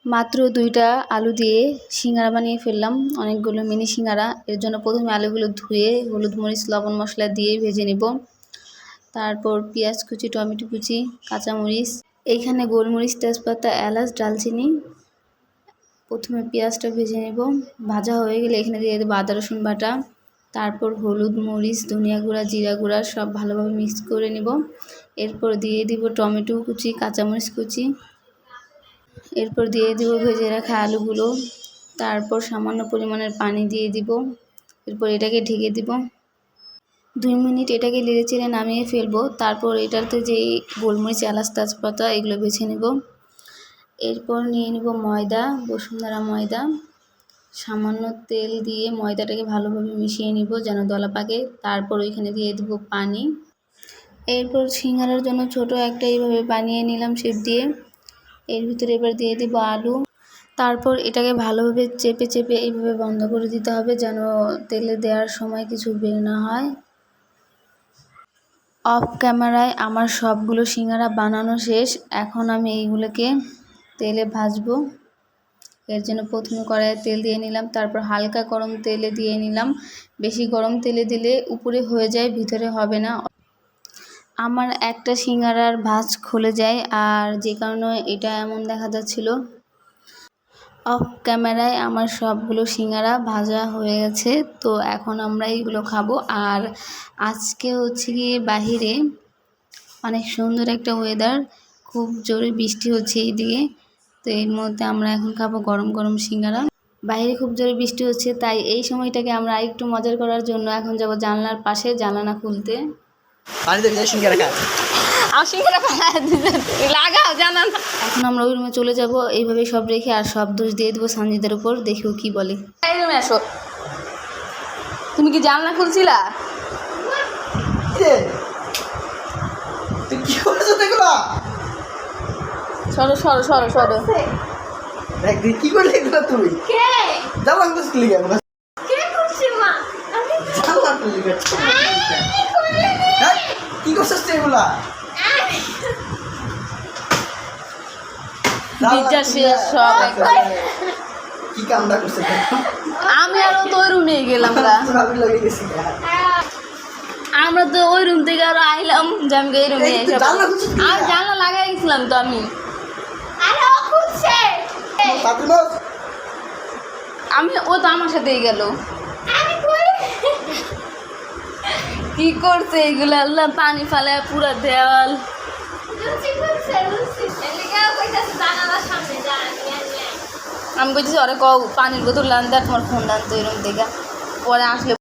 মাত্র 2টা আলু দিয়ে সিঙ্গারা বানিয়ে ফেললাম, অনেকগুলো মিনি সিঙ্গারা। এর জন্য প্রথমে আলুগুলো ধুয়ে হলুদ মরিচ লবণ মশলা দিয়ে ভেজে নেব। তারপর পেঁয়াজ কুচি, টমেটো কুচি, কাঁচামরিচ, এইখানে গোলমরিচ, তেজপাতা, এলাচ, দারচিনি। প্রথমে পেঁয়াজটা ভেজে নেব। ভাজা হয়ে গেলে এখানে দিয়ে দেবো আদা রসুন বাটা। তারপর হলুদ মরিচ ধনিয়া গুঁড়া জিরা গুঁড়া সব ভালোভাবে মিক্স করে নেব। এরপর দিয়ে দিব টমেটো কুচি, কাঁচামরিচ কুচি। এরপর দিয়ে দিব ভেজে রাখা আলুগুলো। তারপর সামান্য পরিমাণের পানি দিয়ে দিব। এরপর এটাকে ঢেকে দিব। 2 মিনিট এটাকে নেড়ে চেড়ে নামিয়ে ফেলবো। তারপর এটাতে যে গোলমরিচ এলাচ তেজপাতা এগুলো বেছে নেব। এরপর নিয়ে নেব ময়দা, বসুন্ধরা ময়দা। সামান্য তেল দিয়ে ময়দাটাকে ভালোভাবে মিশিয়ে নিব যেন দলা পাকে। তারপর ওইখানে দিয়ে দেব পানি। এরপর সিঙ্গারার জন্য ছোট একটা এইভাবে বানিয়ে নিলাম শেপ দিয়ে। এর ভিতরে এবার দিয়ে দেব আলু। তারপর এটাকে ভালোভাবে চেপে চেপে এইভাবে বন্ধ করে দিতে হবে যেন তেলে দেওয়ার সময় কিছু বের না হয়। অফ ক্যামেরায় আমার সবগুলো সিঙ্গারা বানানো শেষ। এখন আমি এইগুলোকে তেলে ভাজবো। এর জন্য প্রথমে কড়াইয়ে তেল দিয়ে নিলাম, তারপর হালকা গরম তেলে দিয়ে নিলাম। বেশি গরম তেলে দিলে উপরে হয়ে যায়, ভিতরে হবে না। আমার একটা সিঙ্গারার ভাঁজ খুলে যায়, আর যে কারণে এটা এমন দেখা যাচ্ছিল। অফ ক্যামেরায় আমার সবগুলো সিঙ্গারা ভাজা হয়ে গেছে। তো এখন আমরা এইগুলো খাবো। আর আজকে হচ্ছে গিয়ে বাহিরে অনেক সুন্দর একটা ওয়েদার, খুব জোরে বৃষ্টি হচ্ছে এইদিকে। তো এর মধ্যে আমরা এখন খাবো গরম গরম সিঙ্গারা। বাইরে খুব জোরে বৃষ্টি হচ্ছে, তাই এই সময়টাকে আমরা একটু মজার করার জন্য এখন যাব জানলার পাশে জানালা খুলতে। এখন আমরা ওই রুমে চলে যাব। এইভাবে সব রেখে আর সব দোষ দিয়ে দেবো সঞ্জিদের উপর, দেখো কি বলে। এই রুমে আসো। তুমি কি জানলা খুলছিলা? কি করেছো দেখলা? সরো সরো সরো সরো। দেখ কি করলি এগুলো তুমি? কে জানলা খুলছিলি কেন? কে করছে মা? আমি জানলা খুললি কেন? কি করছিস তুই এগুলা? বিচার শেষ সব একবার। কি কামটা করছে? আমি আরো তো ওই রুমে গেলাম গা। ভাবি লাগে গেছি। আমরা তো ওই রুম থেকে আরো আইলাম যে আমি এই রুমে এসে আর জানলা লাগাই গেছিলাম তো আমি। আরে ও খুঁজছে। আমি ও তো আমার সাথেই গেল। আমি কই? কি করছে এগুলো? আল্লাহ, পানি ফালায় পুরো দেওয়াল। লুচি খুঁজছে লুচি। এলিকা কইতাছে জানালার সামনে যা নিয়ে। আমি বলছি ওরে কও পানির বোতল আনতে, তোমার ফোন আনতে ওই রুম থেকে। পরে আসলে